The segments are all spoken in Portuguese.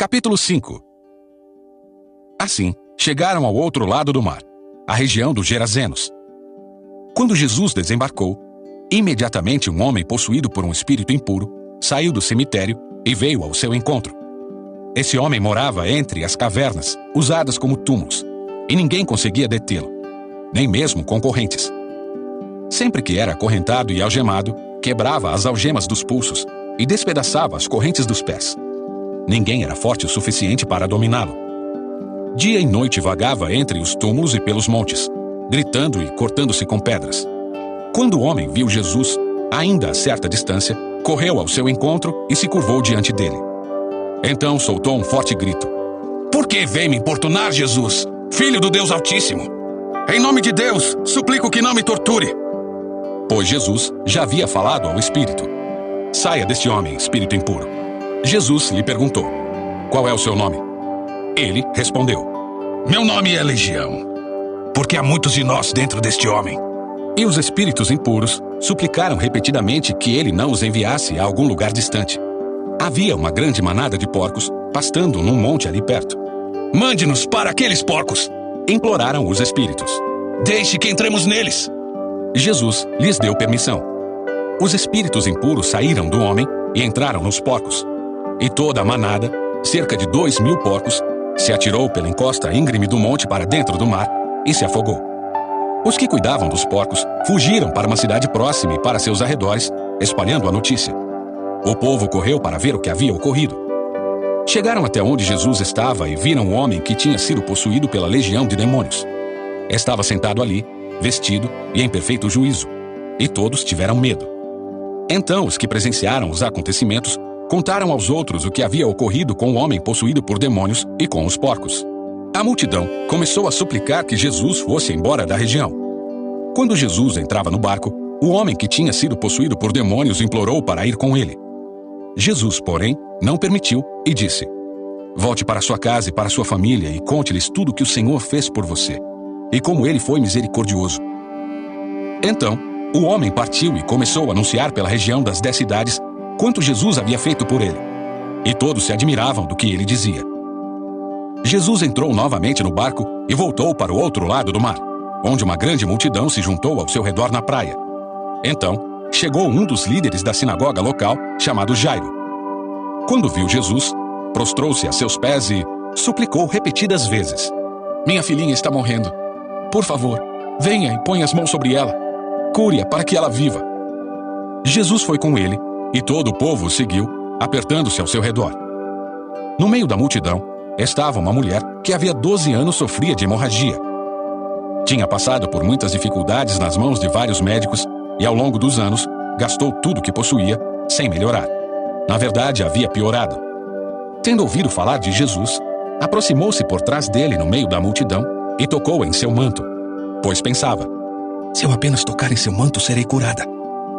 Capítulo 5. Assim, chegaram ao outro lado do mar, a região dos Gerazenos. Quando Jesus desembarcou, imediatamente um homem possuído por um espírito impuro saiu do cemitério e veio ao seu encontro. Esse homem morava entre as cavernas, usadas como túmulos, e ninguém conseguia detê-lo, nem mesmo concorrentes. Sempre que era acorrentado e algemado, quebrava as algemas dos pulsos e despedaçava as correntes dos pés. Ninguém era forte o suficiente para dominá-lo. Dia e noite vagava entre os túmulos e pelos montes, gritando e cortando-se com pedras. Quando o homem viu Jesus, ainda a certa distância, correu ao seu encontro e se curvou diante dele. Então soltou um forte grito. Por que vem me importunar, Jesus, Filho do Deus Altíssimo? Em nome de Deus, suplico que não me torture. Pois Jesus já havia falado ao espírito. Saia deste homem, espírito impuro. Jesus lhe perguntou, qual é o seu nome? Ele respondeu, meu nome é Legião, porque há muitos de nós dentro deste homem. E os espíritos impuros suplicaram repetidamente que ele não os enviasse a algum lugar distante. Havia uma grande manada de porcos pastando num monte ali perto. Mande-nos para aqueles porcos, imploraram os espíritos. Deixe que entremos neles. Jesus lhes deu permissão. Os espíritos impuros saíram do homem e entraram nos porcos. E toda a manada, cerca de 2.000 porcos, se atirou pela encosta íngreme do monte para dentro do mar e se afogou. Os que cuidavam dos porcos fugiram para uma cidade próxima e para seus arredores, espalhando a notícia. O povo correu para ver o que havia ocorrido. Chegaram até onde Jesus estava e viram um homem que tinha sido possuído pela legião de demônios. Estava sentado ali, vestido e em perfeito juízo, e todos tiveram medo. Então os que presenciaram os acontecimentos contaram aos outros o que havia ocorrido com o homem possuído por demônios e com os porcos. A multidão começou a suplicar que Jesus fosse embora da região. Quando Jesus entrava no barco, o homem que tinha sido possuído por demônios implorou para ir com ele. Jesus, porém, não permitiu e disse, volte para sua casa e para sua família e conte-lhes tudo o que o Senhor fez por você, e como ele foi misericordioso. Então, o homem partiu e começou a anunciar pela região das 10 cidades quanto Jesus havia feito por ele. E todos se admiravam do que ele dizia. Jesus entrou novamente no barco e voltou para o outro lado do mar, onde uma grande multidão se juntou ao seu redor na praia. Então, chegou um dos líderes da sinagoga local, chamado Jairo. Quando viu Jesus, prostrou-se a seus pés e suplicou repetidas vezes. Minha filhinha está morrendo. Por favor, venha e ponha as mãos sobre ela. Cure-a para que ela viva. Jesus foi com ele, e todo o povo o seguiu, apertando-se ao seu redor. No meio da multidão, estava uma mulher que havia 12 anos sofria de hemorragia. Tinha passado por muitas dificuldades nas mãos de vários médicos e, ao longo dos anos, gastou tudo o que possuía, sem melhorar. Na verdade, havia piorado. Tendo ouvido falar de Jesus, aproximou-se por trás dele no meio da multidão e tocou em seu manto, pois pensava, se eu apenas tocar em seu manto, serei curada.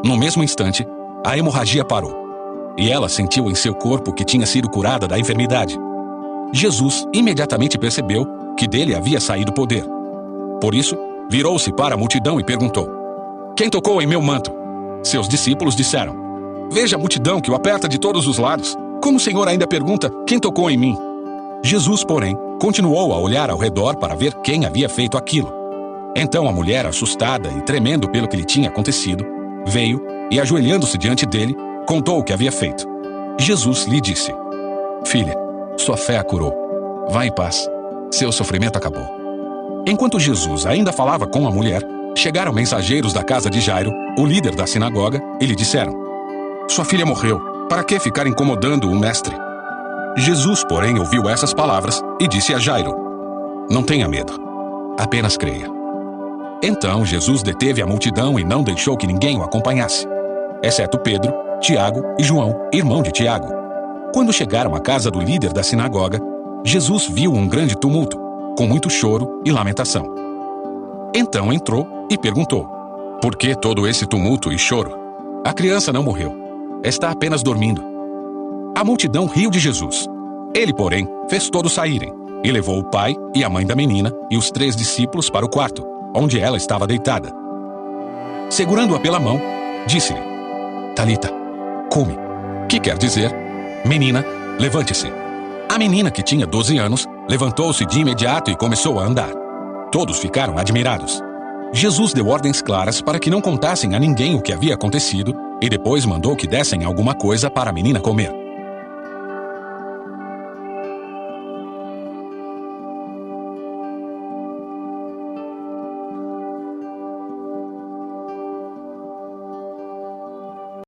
No mesmo instante, a hemorragia parou, e ela sentiu em seu corpo que tinha sido curada da enfermidade. Jesus imediatamente percebeu que dele havia saído poder. Por isso, virou-se para a multidão e perguntou, quem tocou em meu manto? Seus discípulos disseram, veja a multidão que o aperta de todos os lados. Como o Senhor ainda pergunta, quem tocou em mim? Jesus, porém, continuou a olhar ao redor para ver quem havia feito aquilo. Então a mulher, assustada e tremendo pelo que lhe tinha acontecido, veio e, ajoelhando-se diante dele, contou o que havia feito. Jesus lhe disse, filha, sua fé a curou. Vá em paz. Seu sofrimento acabou. Enquanto Jesus ainda falava com a mulher, chegaram mensageiros da casa de Jairo, o líder da sinagoga, e lhe disseram, sua filha morreu. Para que ficar incomodando o mestre? Jesus, porém, ouviu essas palavras e disse a Jairo, não tenha medo, apenas creia. Então Jesus deteve a multidão e não deixou que ninguém o acompanhasse, exceto Pedro, Tiago e João, irmão de Tiago. Quando chegaram à casa do líder da sinagoga, Jesus viu um grande tumulto, com muito choro e lamentação. Então entrou e perguntou, por que todo esse tumulto e choro? A criança não morreu, está apenas dormindo. A multidão riu de Jesus. Ele, porém, fez todos saírem, e levou o pai e a mãe da menina e os 3 discípulos para o quarto, onde ela estava deitada. Segurando-a pela mão, disse-lhe, Talita, come, que quer dizer, menina, levante-se. A menina, que tinha 12 anos, levantou-se de imediato e começou a andar. Todos ficaram admirados. Jesus deu ordens claras para que não contassem a ninguém o que havia acontecido e depois mandou que dessem alguma coisa para a menina comer.